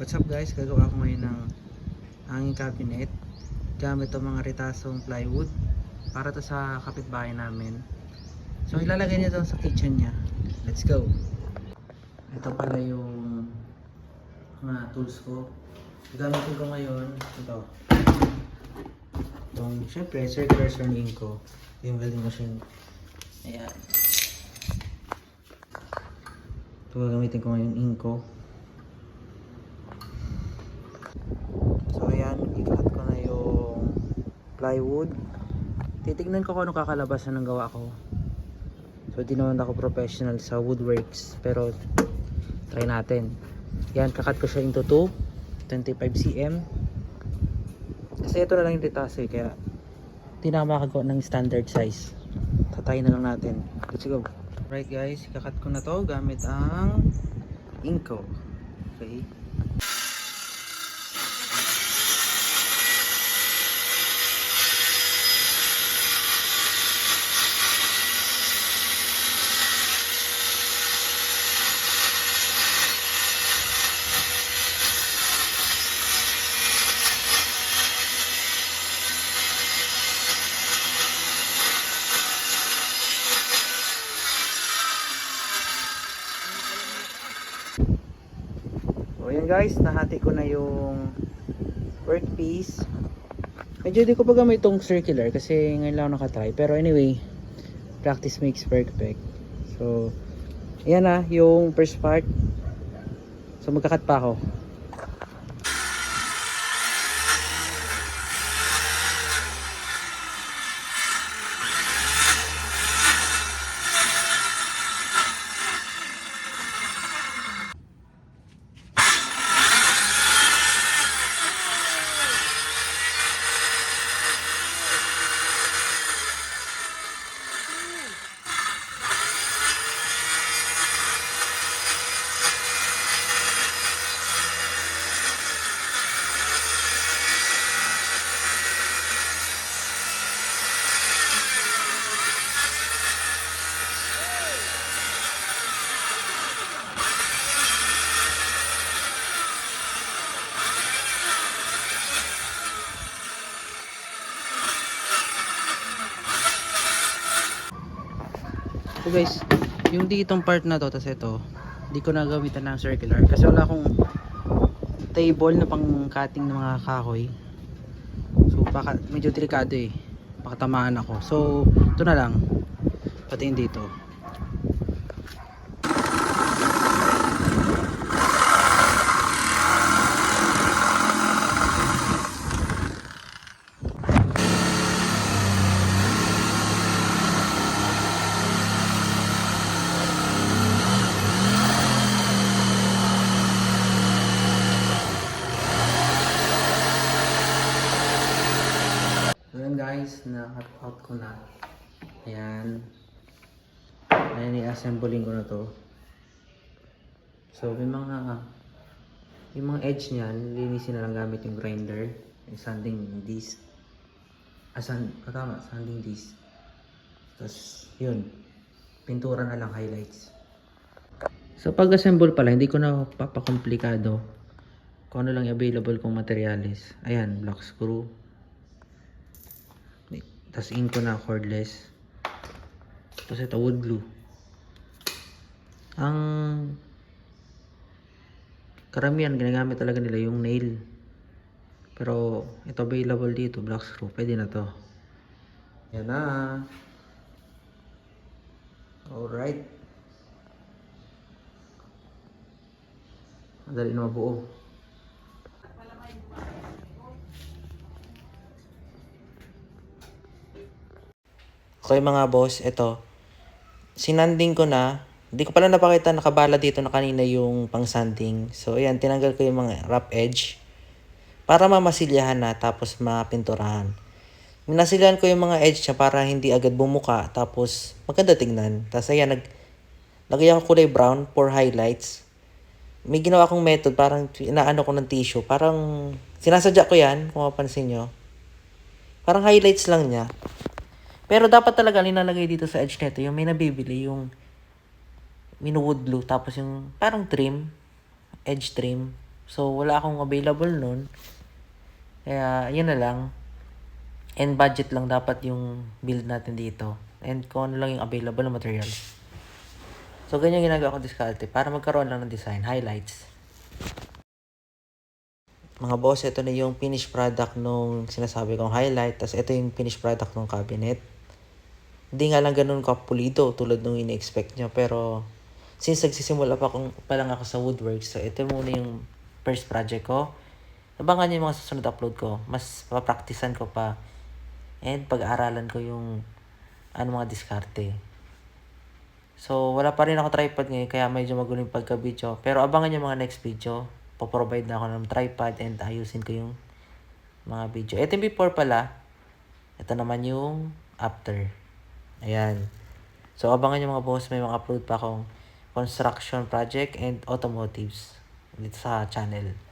What's up guys, gagawa ko ngayon ng hanging cabinet gamit itong mga ritasong plywood para to sa kapitbahay namin. So ilalagay niya doon sa kitchen niya. Let's go. Ito pala yung mga tools ko. Gamitin ko ngayon ito. Itong syempre circular turning ko, yung welding machine. Ayan. Ito gagamitin ko ngayon inko. So ayan, ikakat ko na yung plywood. Titignan ko kung ano kakalabasan ng gawa ko. So di naman ako professional sa woodworks, pero try natin. Yan, kakat ko siya into 25 cm. Kasi ito na lang yung ritaso kaya di na makagawa ng standard size. Tatayin na lang natin. Let's go. Right guys, kakat ko na to gamit ang inko. Okay. So ayan guys, nahati ko na yung workpiece. Medyo di ko pa gamit itong circular kasi ngayon lang ako nakatry. Pero anyway, practice makes perfect. So ayan na yung first part. So magkakat pa ako. So guys, yung ditong part na to, tas ito, di ko na gamitan ng circular kasi wala akong table na pang cutting ng mga kahoy. So baka medyo delikado baka tamaan ako. So ito na lang, pati yung dito. Ayan guys, na-cut out ko na. Ayan. Ayan, i-assembling ko na to. So, yung mga edge niyan, linisin na lang gamit yung grinder. Yung sanding disc. Sanding disc. Tapos, yun. Pintura na lang, highlights. So, pag-assemble pala, hindi ko na papakomplikado kung ano lang available kong materials. Ayan, block screw. Tapos inko na cordless. Tapos ito wood glue. Ang karamihan ginagamit talaga nila yung nail. Pero ito available dito, block screw. Pwede na to. Yan na. Alright. Madali na mabuo. Okay mga boss, ito. Sinanding ko na. Hindi ko pala napakita nakabala dito na kanina yung pang sanding. So ayan, tinanggal ko yung mga rough edge para mamasilyahan na tapos mapinturahan. Minasilyahan ko yung mga edge niya para hindi agad bumuka tapos maganda tingnan. Tapos ayan, lagay ako kulay brown for highlights. May ginawa akong method, parang inaano ko ng tissue. Parang sinasadya ko yan, kung mapansin nyo. Parang highlights lang niya. Pero dapat talaga nilalagay dito sa edge nito yung may nabibili yung minuwood glue tapos yung parang trim, edge trim. So, wala akong available nun. Kaya, yun na lang. And budget lang dapat yung build natin dito. And kung ano lang yung available na materials. So, ganyan ginagawa ko diskarte para magkaroon lang ng design, highlights. Mga boss, ito na yung finished product nung sinasabi kong highlight. Tapos ito yung finished product ng cabinet. Hindi nga lang ganun kapulido tulad nung ini-expect nyo. Pero, since nagsisimula pa lang ako sa woodwork, so ito muna yung first project ko. Abangan nyo yung mga susunod upload ko. Mas papraktisan ko pa. And pag-aaralan ko yung mga diskarte. So, wala pa rin ako tripod ngayon, kaya medyo magulo yung pagka-video. Pero abangan yung mga next video. Poprovide na ako ng tripod and ayusin ko yung mga video. Ito yung before pala. Ito naman yung after. Ayan. So, abangan yung mga boss. May mga upload pa akong construction project and automotives dito sa channel.